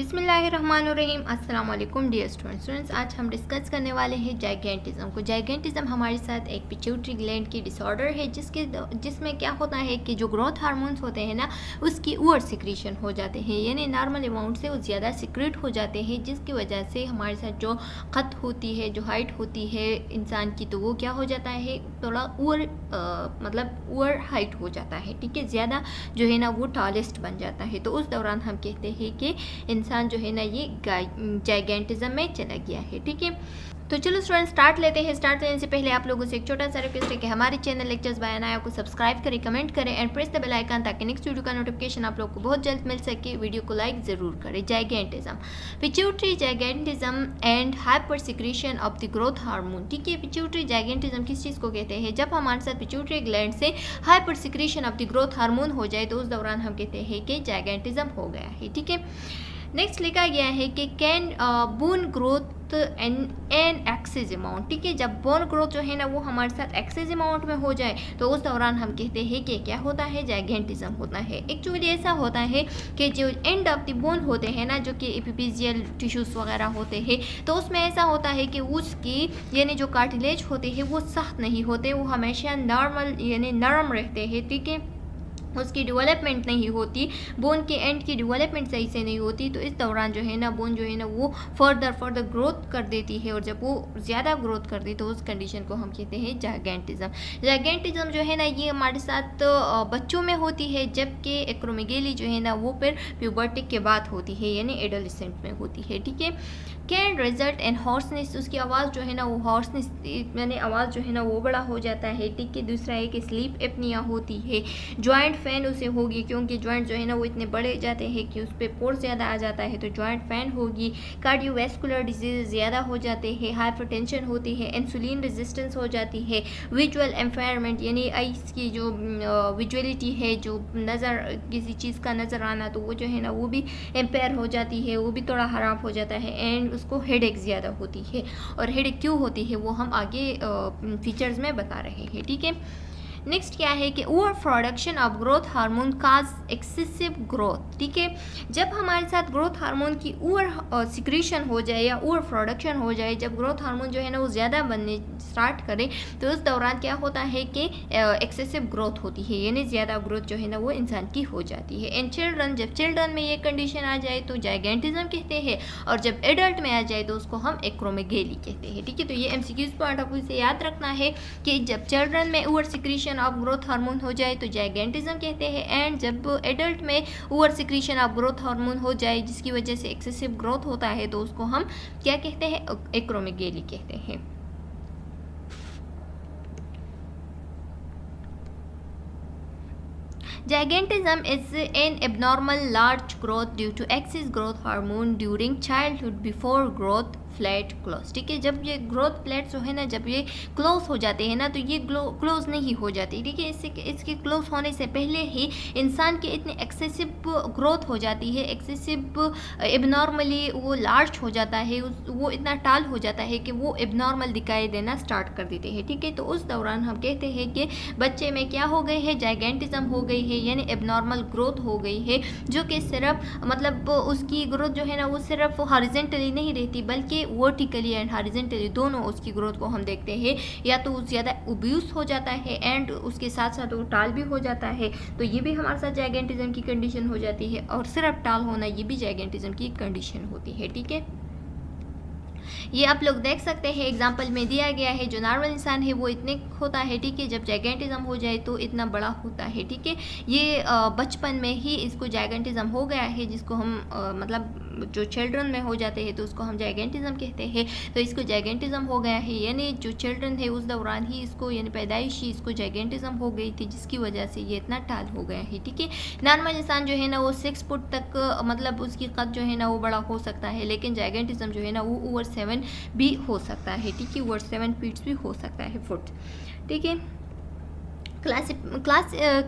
बिस्मिल्लाहिर्रहमानिर्रहीम। अस्सलाम वालेकुम डियर स्टूडेंट्स। आज हम डिस्कस करने वाले हैं जाइगेंटिज्म को। जाइगेंटिज्म हमारे साथ एक पिट्यूटरी ग्लैंड की डिसऑर्डर है जिसमें क्या होता है कि जो ग्रोथ हार्मोन्स होते हैं ना, उसकी ओवर सिक्रीशन हो जाते हैं, यानी नॉर्मल अमाउंट से वो ज़्यादा सिक्रेट हो जाते हैं, जिसकी वजह से हमारे साथ जो क़द होती है, जो हाइट होती है इंसान की, तो वो क्या हो जाता है, थोड़ा ओवर हाइट हो जाता है। ठीक है, ज़्यादा जो है ना वो टॉलेस्ट बन जाता है। तो उस दौरान हम कहते हैं कि इंसान जो है ना ये जाइगेंटिज्म में चला गया है। ठीक है, तो चलो स्टूडेंट स्टार्ट लेते हैं। स्टार्ट लेने से पहले आप लोगों से एक छोटा सा रिक्वेस्ट है कि हमारे चैनल लेक्चर्स बाय अनाया को सब्सक्राइब करें, कमेंट करें and press the bell icon, ताकि नेक्स्ट वीडियो का नोटिफिकेशन आप लोग को बहुत जल्द मिल सके। वीडियो को लाइक ज़रूर करें। Gigantism, pituitary gigantism and hyper secretion of the growth hormone. ठीक है, पिट्यूटरी जाइगेंटिज्म किस चीज़ को कहते हैं? जब हमारे साथ पिट्यूटरी ग्लैंड से hyper secretion of the growth hormone हो जाए, तो उस दौरान हम कहते हैं कि जाइगेंटिज्म हो गया है। ठीक है, नेक्स्ट लिखा गया है कि can bone growth an excess amount. ठीक है, जब बोन ग्रोथ जो है ना वो हमारे साथ एक्सेस अमाउंट में हो जाए, तो उस दौरान हम कहते हैं कि क्या होता है, जाइगेंटिज्म होता है। एक्चुअली ऐसा होता है कि जो एंड ऑफ द बोन होते हैं ना, जो कि एपिफिजियल टिश्यूज़ वगैरह होते हैं, तो उसमें ऐसा होता है कि उसकी यानी जो कार्टिलेज होते हैं वो सख्त नहीं होते, वो हमेशा नॉर्मल यानी नरम रहते हैं। ठीक है, उसकी डेवलपमेंट नहीं होती, बोन के एंड की डेवलपमेंट सही से नहीं होती, तो इस दौरान जो है ना बोन जो है ना वो फर्दर ग्रोथ कर देती है, और जब वो ज़्यादा ग्रोथ कर दी तो उस कंडीशन को हम कहते हैं जाइगेंटिज्म। जाइगेंटिज्म जो है ना ये हमारे साथ बच्चों में होती है, जबकि एक्रोमेगेली जो है ना वो फिर प्यूबर्टी के बाद होती है, यानी एडोलेसेंट में होती है। ठीक है, कैन रिजल्ट इन हॉर्सनेस, उसकी आवाज़ जो है ना वो हॉर्सनेस यानी आवाज़ जो है ना वो बड़ा हो जाता है। ठीक है, दूसरा है कि स्लीप एपनिया होती है, जॉइंट फैन उसे होगी, क्योंकि जॉइंट जो है ना वो इतने बड़े जाते हैं कि उस पर पोर ज़्यादा आ जाता है, तो जॉइंट फैन होगी। कार्डियोवैस्कुलर डिजीज ज़्यादा हो जाते हैं, हाइपरटेंशन होती है, इंसुलिन रेजिस्टेंस हो जाती है, विजुअल एम्पेयरमेंट यानी आइस की जो विजुअलिटी है, जो नज़र किसी चीज़ का नज़र आना, तो वो जो है ना वो भी एम्पेयर हो जाती है, वो भी थोड़ा ख़राब हो जाता है, एंड उसको हेडेक ज़्यादा होती है। और हेडेक क्यों होती है वो हम आगे फीचर्स में बता रहे हैं। ठीक है, नेक्स्ट क्या है कि over production of growth hormone cause excessive growth. ठीक है, जब हमारे साथ ग्रोथ हार्मोन की ओवर सिक्रीशन हो जाए या ओवर प्रोडक्शन हो जाए, जब ग्रोथ हार्मोन जो है ना वो ज़्यादा बनने स्टार्ट करे, तो उस दौरान क्या होता है कि एक्सेसिव ग्रोथ होती है, यानी ज़्यादा ग्रोथ जो है ना वो इंसान की हो जाती है। इन चिल्ड्रन, जब चिल्ड्रन में ये कंडीशन आ जाए तो जाइगेंटिज्म कहते हैं, और जब एडल्ट में आ जाए तो उसको हम एक्रोमेगेली कहते हैं। ठीक है, तो ये MCQs पॉइंट आपको इसे याद रखना है कि जब चिल्ड्रन में over secretion of growth hormone हो जाए तो जाइगेंटिज्म कहते हैं, एंड जब एडल्ट में over secretion of growth hormone हो जाए जिसकी वजह से एक्सेसिव ग्रोथ होता है, तो उसको हम क्या कहते हैं, एक्रोमेगेली कहते हैं। Gigantism is an abnormal large growth due to excess growth hormone during childhood before growth flat close. ठीक है, जब ये ग्रोथ प्लेट जो है ना जब ये क्लोज हो जाते हैं ना, तो ये क्लोज नहीं हो जाती। ठीक है, इसके क्लोज होने से पहले ही इंसान के इतनी एक्सेसिव ग्रोथ हो जाती है, एक्सेसिव एबनॉर्मली वो लार्ज हो जाता है, वो इतना टाल हो जाता है कि वो एबनॉर्मल दिखाई देना स्टार्ट कर देते हैं। ठीक है, तो उस दौरान हम कहते हैं कि बच्चे में क्या हो गए है, जाइगेंटिज्म हो गई है, यानी एबनॉर्मल ग्रोथ हो गई है, जो कि सिर्फ मतलब उसकी ग्रोथ जो है ना वो सिर्फ हॉरिजेंटली नहीं रहती, बल्कि वर्टिकली एंड हॉरिजेंटली दोनों उसकी ग्रोथ को हम देखते हैं, या तो वो ज़्यादा ओब्यूस हो जाता है एंड उसके साथ साथ वो टाल भी हो जाता है, तो ये भी हमारे साथ जाइगेंटिज्म की कंडीशन हो जाती है, और सिर्फ टाल होना ये भी जाइगेंटिज्म की कंडीशन होती है। ठीक है, ये आप लोग देख सकते हैं एग्जाम्पल में दिया गया है, जो नॉर्मल इंसान है वो इतने होता है। ठीक है, जब जाइगेंटिज्म हो जाए तो इतना बड़ा होता है। ठीक है, ये बचपन में ही इसको जाइगेंटिज्म हो गया है, जिसको हम मतलब जो चिल्ड्रन में हो जाते हैं तो उसको हम जाइगेंटिज्म कहते हैं। तो इसको जाइगेंटिज्म हो गया है, यानी जो चिल्ड्रन थे उस दौरान ही इसको यानी पैदाइशी इसको जाइगेंटिज्म हो गई थी, जिसकी वजह से ये इतना टाल हो गया है। ठीक है, नॉर्मल इंसान जो है ना वो 6 फुट तक मतलब उसकी कद जो है ना वो बड़ा हो सकता है, लेकिन जाइगेंटिज्म जो है ना वो ओवर 7 भी हो सकता है। ठीक है, ओवर 7 फीट भी हो सकता है फुट। ठीक है,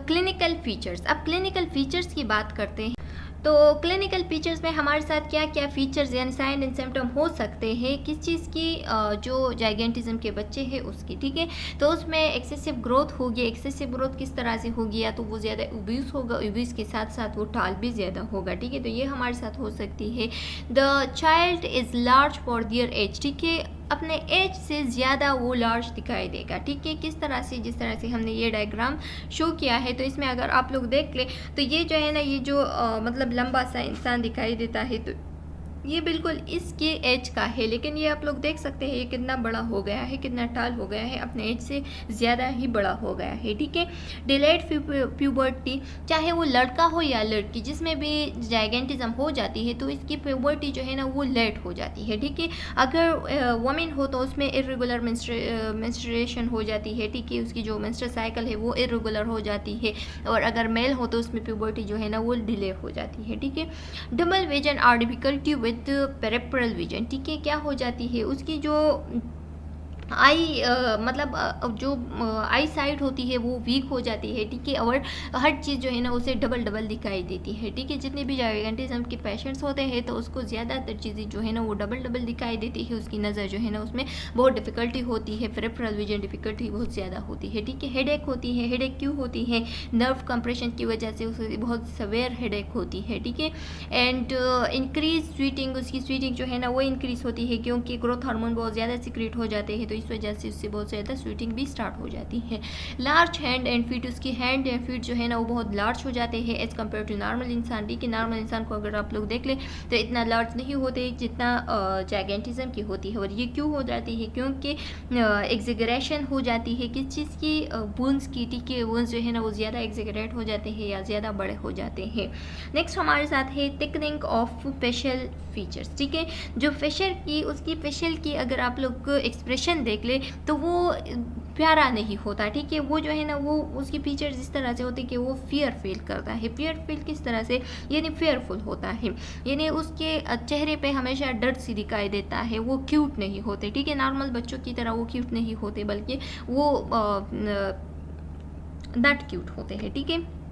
क्लिनिकल फीचर्स, अब क्लिनिकल फीचर्स की बात करते हैं। तो क्लिनिकल फीचर्स में हमारे साथ क्या क्या फीचर्स यानी साइन एंड सिम्टम हो सकते हैं किस चीज़ की, जो जाइगेंटिज्म के बच्चे हैं उसकी, ठीक है। तो उसमें एक्सेसिव ग्रोथ होगी। एक्सेसिव ग्रोथ किस तरह से होगी, या तो वो ज़्यादा ओबीस होगा, ओबीस के साथ साथ वो टाल भी ज़्यादा होगा, ठीक है। तो ये हमारे साथ हो सकती है। The child is large for their age, ठीक है, अपने एज से ज़्यादा वो लार्ज दिखाई देगा, ठीक है। किस तरह से, जिस तरह से हमने ये डायग्राम शो किया है, तो इसमें अगर आप लोग देख लें तो ये जो है ना, ये जो मतलब लंबा सा इंसान दिखाई देता है, तो ये बिल्कुल इसके एज का है, लेकिन ये आप लोग देख सकते हैं ये कितना बड़ा हो गया है, कितना टाल हो गया है, अपने एज से ज़्यादा ही बड़ा हो गया है, ठीक है। डिलेड प्यूबर्टी, चाहे वो लड़का हो या लड़की, जिसमें भी जाइगेंटिज्म हो जाती है तो इसकी प्यूबर्टी जो है ना वो लेट हो जाती है, ठीक है। अगर वुमेन हो तो उसमें इरेगुलर मेंस्ट्रुएशन हो जाती है, ठीक है, उसकी जो मेंस्ट्रुअल साइकिल है वो इरेगुलर हो जाती है। और अगर मेल हो तो उसमें प्यूबर्टी जो है ना वो डिले हो जाती है, ठीक है। Double vision or difficulty with peripheral vision, ठीक है, क्या हो जाती है उसकी जो आई मतलब जो आई साइड होती है वो वीक हो जाती है, ठीक है। और हर चीज़ जो है ना उसे डबल डबल दिखाई देती है, ठीक है। जितने भी जाइगेंटिज्म के पेशेंट्स होते हैं तो उसको ज़्यादातर चीज़ें जो है ना वो डबल डबल दिखाई देती है, उसकी नज़र जो है ना उसमें बहुत डिफ़िकल्टी होती है, पेरिफेरल विजन डिफ़िकल्टी बहुत ज़्यादा होती है, ठीक है। हेडेक होती है, हेडेक क्यों होती है, नर्व कंप्रेशन की वजह से उसे बहुत सवेयर हेडेक होती है, ठीक है। एंड इंक्रीज स्वीटिंग, उसकी स्वीटिंग जो है ना वो इंक्रीज होती है क्योंकि ग्रोथ हार्मोन बहुत ज़्यादा सिक्रेट हो जाते हैं, तो इस वजह से उससे बहुत ज़्यादा स्वीटिंग भी स्टार्ट हो जाती है। लार्ज हैंड एंड फीट, उसकी हैंड एंड फीट जो है ना वो बहुत लार्ज हो जाते हैं एज़ कम्पेयर टू नॉर्मल इंसान, ठीक है। नॉर्मल इंसान को अगर आप लोग देख लें तो इतना लार्ज नहीं होते जितना जाइगेंटिज्म की होती है। और ये क्यों हो जाती है, क्योंकि एक्सेगरेशन हो जाती है किस चीज़ की, बोन्स की, ठीक है। बोन्स जो है ना वो ज़्यादा एक्सेगरेट हो जाते हैं या ज़्यादा बड़े हो जाते हैं। नेक्स्ट हमारे साथ है थिकनिंग ऑफ फेशियल फीचर्स, ठीक है। जो फेशियल की, उसकी फेशियल की अगर आप लोग एक्सप्रेशन देख ले तो वो प्यारा नहीं होता, ठीक है। वो जो है ना वो उसकी फीचर्स इस तरह से होते हैं कि वो फियर फील करता है। फियर फील किस तरह से, यानी फेयरफुल होता है, यानी उसके चेहरे पे हमेशा डर सी दिखाई देता है, वो क्यूट नहीं होते, ठीक है। नॉर्मल बच्चों की तरह वो क्यूट नहीं होते, बल्कि वो नॉट क्यूट होते हैं, ठीक है।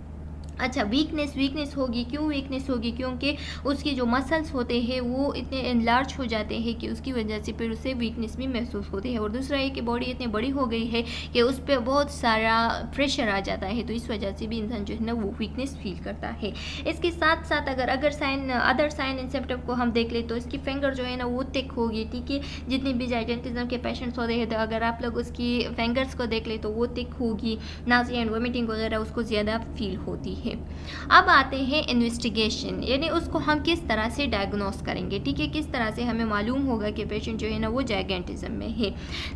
अच्छा, वीकनेस होगी, क्यों वीकनेस होगी, क्योंकि उसके जो मसल्स होते हैं वो इतने एनलार्ज हो जाते हैं कि उसकी वजह से फिर उसे वीकनेस भी महसूस होती है। और दूसरा ये कि बॉडी इतनी बड़ी हो गई है कि उस पर बहुत सारा प्रेशर आ जाता है, तो इस वजह से भी इंसान जो है ना वो वीकनेस फील करता है। इसके साथ साथ अगर अदर साइन एंड सिम्पटम को हम देख ले तो इसकी फिंगर जो है ना वो थिक होगी, ठीक है। जितने भी जाइगेंटिज्म के पेशेंट्स होते हैं तो अगर आप लोग उसकी फिंगर्स को देख ले तो वो थिक होगी, नाज़िया एंड वोमिटिंग वगैरह उसको ज़्यादा फील होती है। अब आते हैं इन्वेस्टिगेशन, यानी उसको हम किस तरह से डायग्नोस करेंगे, ठीक है। किस तरह से हमें मालूम होगा कि पेशेंट जो है ना वो जाइगेंटिज्म में है।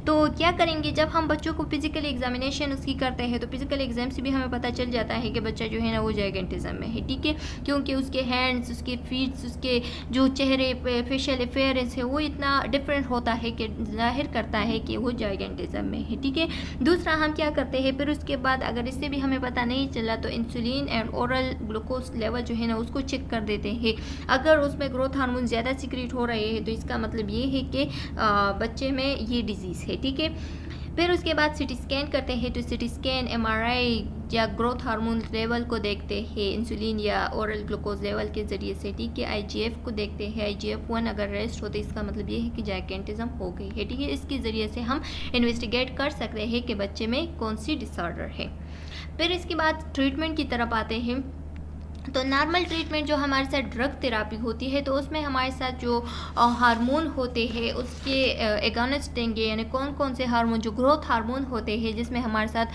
तो क्या करेंगे, जब हम बच्चों को फिजिकल एग्जामिनेशन उसकी करते हैं तो फिजिकल एग्जाम से भी हमें पता चल जाता है कि बच्चा जो है ना वो जाइगेंटिज्म में है, ठीक है। क्योंकि उसके हैंड्स, उसके फीट्स, उसके जो चेहरे पे फेशियल अफेयरेंस है वो इतना डिफरेंट होता है कि जाहिर करता है कि वो जाइगेंटिज्म में है, ठीक है। दूसरा हम क्या करते हैं, फिर उसके बाद अगर इससे भी हमें पता नहीं चला तो insulin and oral glucose level जो है ना उसको चेक कर देते हैं। अगर उसमें ग्रोथ हार्मोन ज़्यादा सिक्रीट हो रहे हैं तो इसका मतलब ये है कि बच्चे में ये डिजीज़ है, ठीक है। फिर उसके बाद सिटी स्कैन करते हैं, तो सिटी स्कैन, एमआरआई या ग्रोथ हार्मोन लेवल को देखते हैं इंसुलिन या ओरल ग्लूकोज लेवल के ज़रिए से, ठीक है। आईजीएफ को देखते हैं, IGF-1 अगर रेस्ट होते इसका मतलब ये है कि जाइगेंटिज्म हो गई है, ठीक है। इसके ज़रिए से हम इन्वेस्टिगेट कर सकते हैं कि बच्चे में कौन सी डिसऑर्डर है। फिर इसके बाद ट्रीटमेंट की तरफ आते हैं। तो नॉर्मल ट्रीटमेंट जो हमारे साथ ड्रग थेरापी होती है तो उसमें हमारे साथ जो हार्मोन होते हैं उसके एगोनिस्ट देंगे, यानी कौन कौन से हार्मोन, जो ग्रोथ हार्मोन होते हैं जिसमें हमारे साथ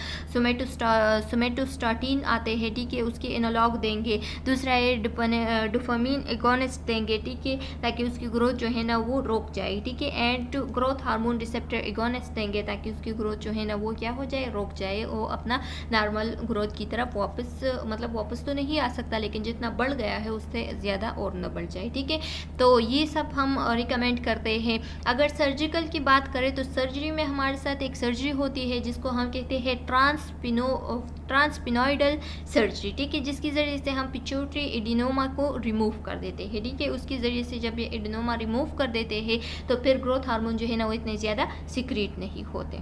सोमेटोस्टाटिन आते हैं, ठीक है, उसके एनालॉग देंगे। दूसरा है डोपामिन एगोनिस्ट देंगे, ठीक है, ताकि उसकी ग्रोथ जो है ना वो रोक जाए, ठीक है। And growth hormone receptor agonist देंगे ताकि उसकी ग्रोथ जो है ना वो क्या हो जाए, रोक जाए, वो अपना नॉर्मल ग्रोथ की तरफ वापस तो नहीं आ सकता, लेकिन जितना बढ़ गया है उससे ज़्यादा और न बढ़ जाए, ठीक है। तो ये सब हम रिकमेंड करते हैं। अगर सर्जिकल की बात करें तो सर्जरी में हमारे साथ एक सर्जरी होती है जिसको हम कहते हैं ट्रांसपिनोइडल सर्जरी, ठीक है, जिसके ज़रिए से हम पिट्यूटरी एडिनोमा को रिमूव कर देते हैं, ठीक है। उसके ज़रिए से जब ये एडिनोमा रिमूव कर देते हैं तो फिर ग्रोथ हार्मोन जो है ना वो इतने ज़्यादा सिक्रीट नहीं होते।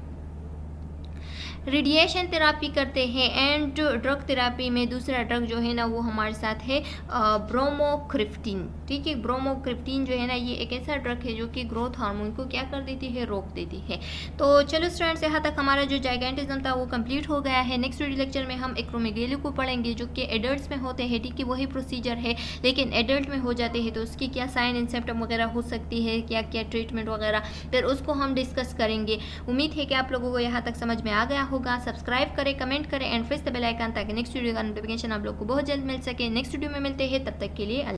रेडिएशन थेरापी करते हैं। एंड ड्रग थेरापी में दूसरा ड्रग जो है ना वो हमारे साथ है ब्रोमोक्रिप्टिन। ठीक है, ब्रोमोक्रिप्टिन जो है ना ये एक ऐसा ड्रग है जो कि ग्रोथ हार्मोन को क्या कर देती है, रोक देती है। तो चलो स्टूडेंट्स, यहाँ तक हमारा जो जाइगेंटिज्म था वो कंप्लीट हो गया है। नेक्स्ट वीडियो लेक्चर में हम एक्रोमेगेली को पढ़ेंगे जो कि एडल्ट्स में होते हैं। ठीक है, वही प्रोसीजर है लेकिन एडल्ट में हो जाते हैं, तो उसकी क्या साइन एंड सिम्टम वगैरह हो सकती है, क्या क्या ट्रीटमेंट वगैरह, फिर उसको हम डिस्कस करेंगे। उम्मीद है कि आप लोगों को यहाँ तक समझ में आ गया होगा। सब्सक्राइब करें, कमेंट करें and press the bell icon ताकि नेक्स्ट वीडियो का नोटिफिकेशन आप लोग को बहुत जल्द मिल सके। नेक्स्ट वीडियो में मिलते हैं, तब तक के लिए